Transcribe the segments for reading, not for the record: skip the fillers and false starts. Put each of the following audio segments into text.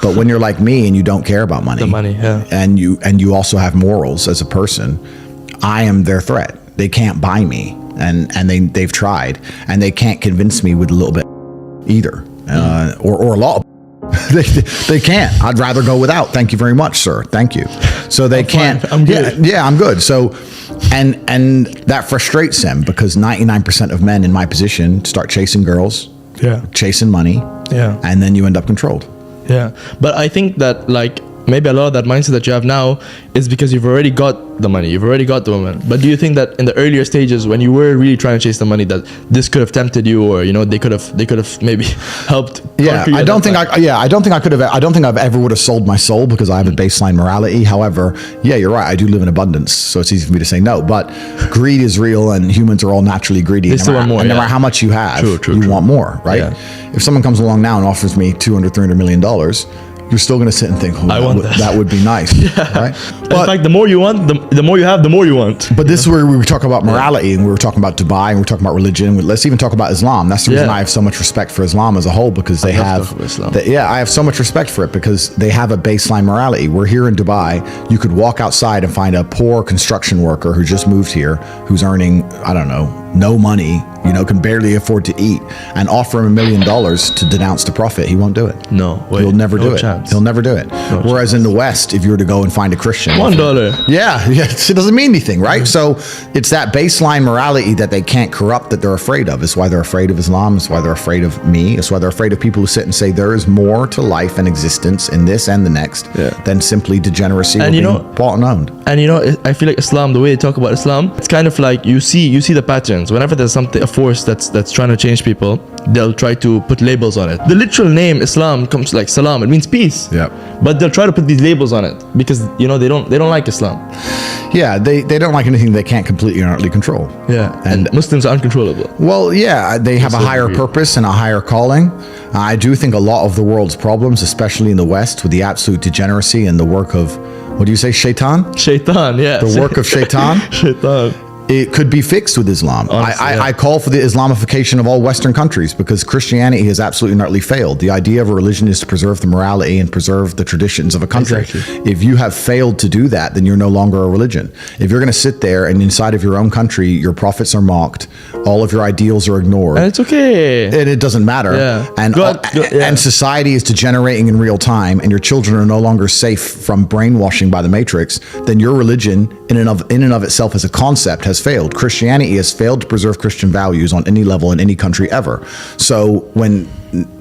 But when you're like me and you don't care about money, The money, yeah. and you also have morals as a person, I am their threat. They can't buy me, and they've tried, and they can't convince me with a little bit either, or a lot. They can't. I'd rather go without. Thank you very much, sir. Thank you. So they can't. Fine. I'm good. Yeah, I'm good. So, and that frustrates them because 99% of men in my position start chasing girls, chasing money, and then you end up controlled. Yeah, but I think that like maybe a lot of that mindset that you have now is because you've already got the money, you've already got the woman. But do you think that in the earlier stages when you were really trying to chase the money, that this could have tempted you, or they could have maybe helped? Yeah, I don't think I could have. I don't think I've ever would have sold my soul because I have a baseline morality. However, yeah, you're right. I do live in abundance, so it's easy for me to say no. But greed is real, and humans are all naturally greedy. They still want more. No matter how much you have, you want more, right? Yeah. If someone comes along now and offers me $200-300 million, you're still going to sit and think, oh, that would be nice, right? But in fact, the more you want, the more you have, the more you want. But this is where we were talking about morality, and we were talking about Dubai, and we were talking about religion. Let's even talk about Islam. That's the reason I have so much respect for Islam as a whole, because they have, I have so much respect for it because they have a baseline morality. We're here in Dubai. You could walk outside and find a poor construction worker who just moved here, who's earning, I don't know, no money, can barely afford to eat, and offer him $1 million to denounce the Prophet. He won't do it. No way. He'll never do it. Chance. He'll never do it. Whereas in the West, if you were to go and find a Christian, $1. Yeah, it doesn't mean anything, right? So it's that baseline morality that they can't corrupt, that they're afraid of. It's why they're afraid of Islam. It's why they're afraid of me. It's why they're afraid of people who sit and say there is more to life and existence in this and the next than simply degeneracy or being bought and owned. And I feel like Islam, the way they talk about Islam, it's kind of like you see the patterns. Whenever there's a force that's trying to change people, they'll try to put labels on it. The literal name Islam comes like salam. It means peace. Yeah. But they'll try to put these labels on it because they don't like Islam. Yeah, they don't like anything they can't completely and utterly control. Yeah, and Muslims are uncontrollable. Well, yeah, they have a higher purpose and a higher calling. I do think a lot of the world's problems, especially in the West, with the absolute degeneracy and the work of, what do you say, shaitan? Shaitan, yeah. The work of shaitan? Shaitan. It could be fixed with Islam. Honestly, I call for the Islamification of all Western countries because Christianity has absolutely and utterly failed. The idea of a religion is to preserve the morality and preserve the traditions of a country. Exactly. If you have failed to do that, then you're no longer a religion. If you're going to sit there and inside of your own country, your prophets are mocked, all of your ideals are ignored. And it's okay. And it doesn't matter. Yeah. And society is degenerating in real time, and your children are no longer safe from brainwashing by the Matrix, then your religion in and of itself as a concept has failed. Christianity has failed to preserve Christian values on any level in any country ever. So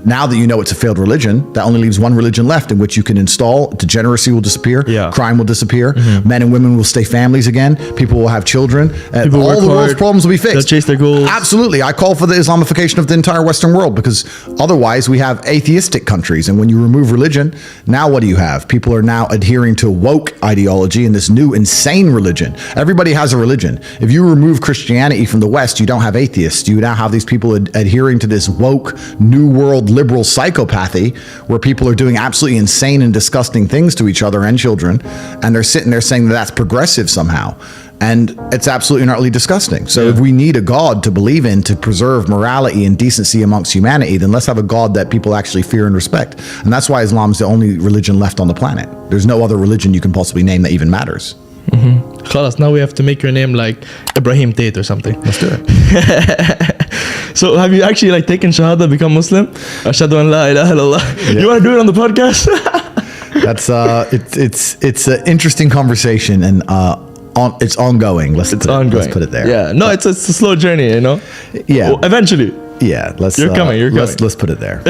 now that you know it's a failed religion, that only leaves one religion left in which you can install. Degeneracy will disappear. Crime will disappear. Men and women will stay families again. People will have children. All the world's problems will be fixed. They'll chase their goals. Absolutely. I call for the Islamification of the entire Western world because otherwise we have atheistic countries. And when you remove religion, now what do you have? People are now adhering to woke ideology and this new insane religion. Everybody has a religion. If you remove Christianity from the West, you don't have atheists. You now have these people adhering to this woke new world liberal psychopathy where people are doing absolutely insane and disgusting things to each other and children, and they're sitting there saying that that's progressive somehow, and it's absolutely and utterly disgusting. So if we need a God to believe in to preserve morality and decency amongst humanity, then let's have a God that people actually fear and respect. And that's why Islam is the only religion left on the planet. There's no other religion you can possibly name that even matters. Khalas, now we have to make your name like Ibrahim Tate or something. Let's do it. So have you actually taken Shahada, become Muslim? Ashhadu an la ilaha illallah. You want to do it on the podcast? That's it's an interesting conversation, and it's ongoing. Let's put it there. Yeah, no, it's a slow journey, Yeah, well, eventually. Yeah, You're coming. Let's put it there.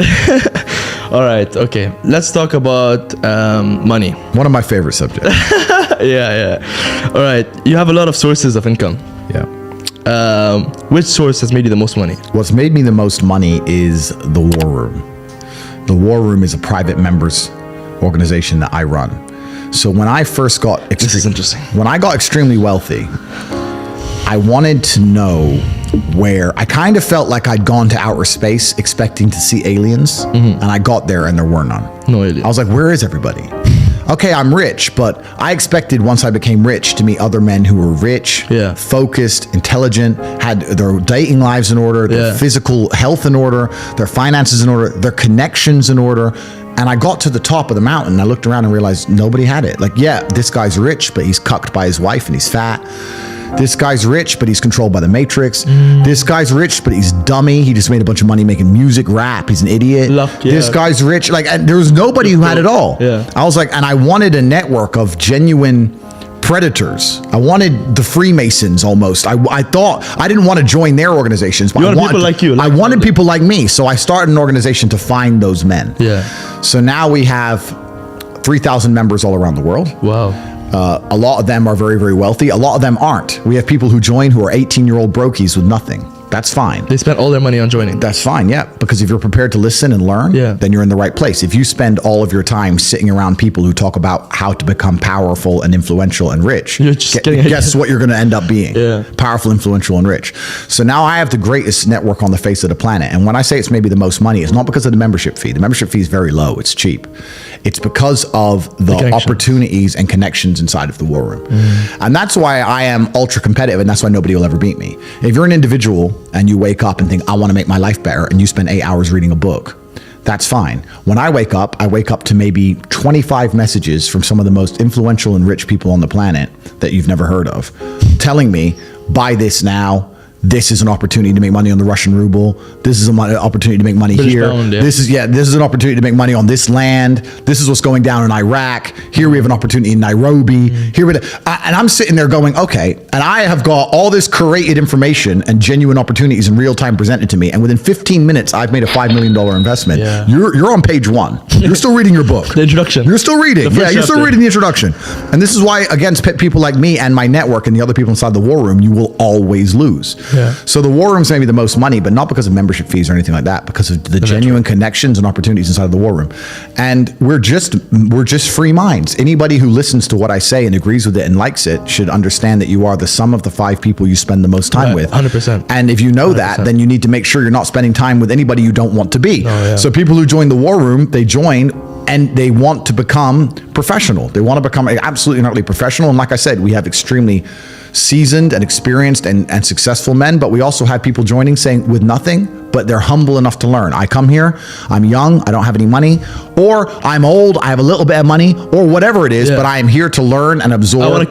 All right, okay. Let's talk about money. One of my favorite subjects. Yeah. All right, you have a lot of sources of income. Yeah. Which source has made you the most money? What's made me the most money is the War Room. The War Room is a private members organization that I run. So when I first got this is interesting. When I got extremely wealthy, I wanted to know where I kind of felt like I'd gone to outer space expecting to see aliens, and I got there and there were none. No aliens. I was like, where is everybody? okay, I'm rich, but I expected once I became rich to meet other men who were rich, focused, intelligent, had their dating lives in order, their physical health in order, their finances in order, their connections in order. And I got to the top of the mountain and I looked around and realized nobody had it. Like, yeah, this guy's rich, but he's cucked by his wife and he's fat. This guy's rich, but he's controlled by the Matrix. This guy's rich, but he's dummy. He just made a bunch of money making music, rap. He's an idiot. This guy's rich. Like, and there was nobody who had it all. I was like, and I wanted a network of genuine predators. I wanted the Freemasons almost. I thought I didn't want to join their organizations, but I wanted people like you. I wanted people like me. So I started an organization to find those men. So now we have 3,000 members all around the world. Wow. A lot of them are very, very wealthy. A lot of them aren't. We have people who join who are 18-year-old brokies with nothing. That's fine. They spent all their money on joining. That's fine, yeah. Because if you're prepared to listen and learn, then you're in the right place. If you spend all of your time sitting around people who talk about how to become powerful and influential and rich, guess what you're going to end up being? Powerful, influential, and rich. So now I have the greatest network on the face of the planet. And when I say it's maybe the most money, it's not because of the membership fee. The membership fee is very low. It's cheap. It's because of the opportunities and connections inside of the war room. And that's why I am ultra competitive, and that's why nobody will ever beat me. If you're an individual and you wake up and think, I want to make my life better, and you spend 8 hours reading a book, that's fine. When I wake up to maybe 25 messages from some of the most influential and rich people on the planet that you've never heard of, telling me, buy this now. This is an opportunity to make money on the Russian ruble. This is an opportunity to make money British here. Pound, This is an opportunity to make money on this land. This is what's going down in Iraq. Here we have an opportunity in Nairobi. Here and I'm sitting there going, okay, and I have got all this curated information and genuine opportunities in real time presented to me. And within 15 minutes, I've made a $5 million investment. You're on page 1. You're still reading your book. The introduction. You're still reading. You're still reading the introduction. And this is why, against people like me and my network and the other people inside the war room, you will always lose. So the war room's maybe the most money, but not because of membership fees or anything like that, because of the genuine connections and opportunities inside of the war room. And we're just free minds. Anybody who listens to what I say and agrees with it and likes it should understand that you are the sum of the 5 people you spend the most time with. 100%. And if you know 100%. That, then you need to make sure you're not spending time with anybody you don't want to be. So people who join the war room, they join and they want to become professional. They want to become absolutely and utterly professional. And like I said, we have extremely seasoned and experienced and successful men, but we also have people joining saying with nothing, but they're humble enough to learn. I come here, I'm young, I don't have any money, or I'm old, I have a little bit of money, or whatever it is, but I am here to learn and absorb. I want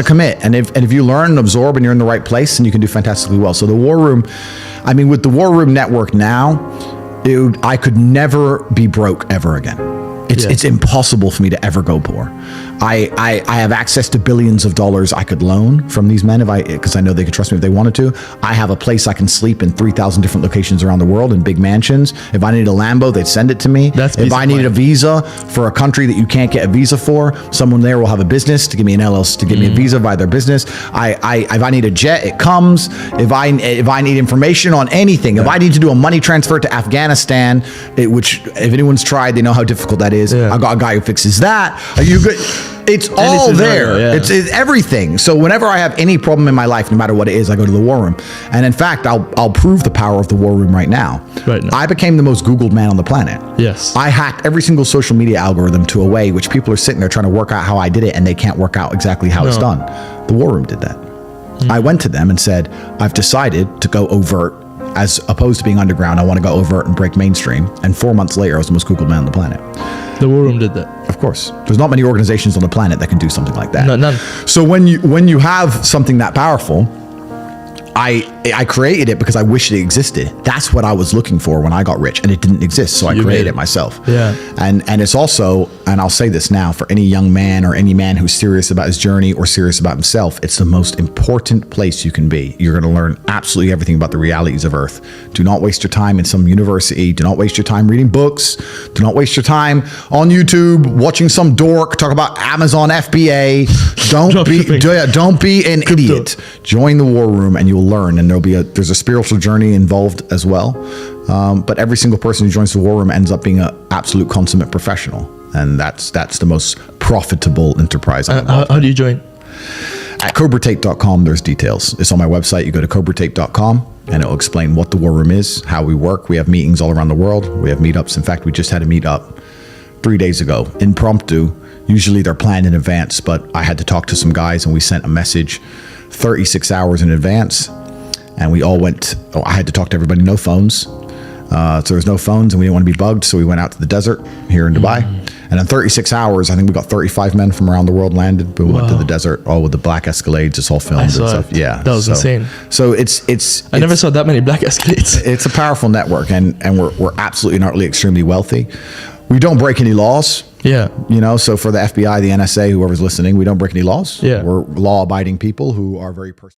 to commit. And if you learn and absorb and you're in the right place, then you can do fantastically well. So the war room, I mean, with the war room network now, I could never be broke ever again. It's impossible for me to ever go poor. I have access to billions of dollars I could loan from these men because I know they could trust me if they wanted to. I have a place I can sleep in 3,000 different locations around the world in big mansions. If I needed a Lambo, they'd send it to me. If I needed a visa for a country that you can't get a visa for, someone there will have a business to give me an LLC, to give me a visa via their business. If I need a jet, it comes. If I need information on anything, if I need to do a money transfer to Afghanistan, which if anyone's tried, they know how difficult that is. I got a guy who fixes that. It's all there. It's everything. So whenever I have any problem in my life, no matter what it is, I go to the war room. And in fact, I'll prove the power of the war room right now. I became the most Googled man on the planet. I hacked every single social media algorithm to a way which people are sitting there trying to work out how I did it, and they can't work out exactly how it's done. The war room did that. I went to them and said, I've decided to go overt. As opposed to being underground, I want to go overt and break mainstream. And 4 months later, I was the most Googled man on the planet. The war room did that. Of course. There's not many organizations on the planet that can do something like that. No, none. So when you have something that powerful, I created it because I wished it existed. That's what I was looking for when I got rich, and it didn't exist, so I created it myself. And it's also, and I'll say this now, for any young man or any man who's serious about his journey or serious about himself, it's the most important place you can be. You're going to learn absolutely everything about the realities of Earth. Do not waste your time in some university. Do not waste your time reading books. Do not waste your time on YouTube watching some dork talk about Amazon FBA. Don't be an idiot. Join the war room and you'll learn, and there's a spiritual journey involved as well. But every single person who joins the war room ends up being an absolute consummate professional, and that's the most profitable enterprise. How do you join? At cobratate.com, there's details. It's on my website. You go to cobratate.com and it'll explain what the war room is, how we work. We have meetings all around the world. We have meetups. In fact, we just had a meetup 3 days ago, impromptu. Usually they're planned in advance, but I had to talk to some guys and we sent a message 36 hours in advance. And we all went, I had to talk to everybody, no phones. So there was no phones and we didn't want to be bugged. So we went out to the desert here in Dubai. And in 36 hours, I think we got 35 men from around the world landed. We went to the desert, all with the black Escalades. It's all filmed and stuff. Yeah. That was insane. So I never saw that many black Escalades. It's a powerful network, and we're absolutely and utterly extremely wealthy. We don't break any laws. Yeah. You know, so for the FBI, the NSA, whoever's listening, we don't break any laws. Yeah. We're law-abiding people who are very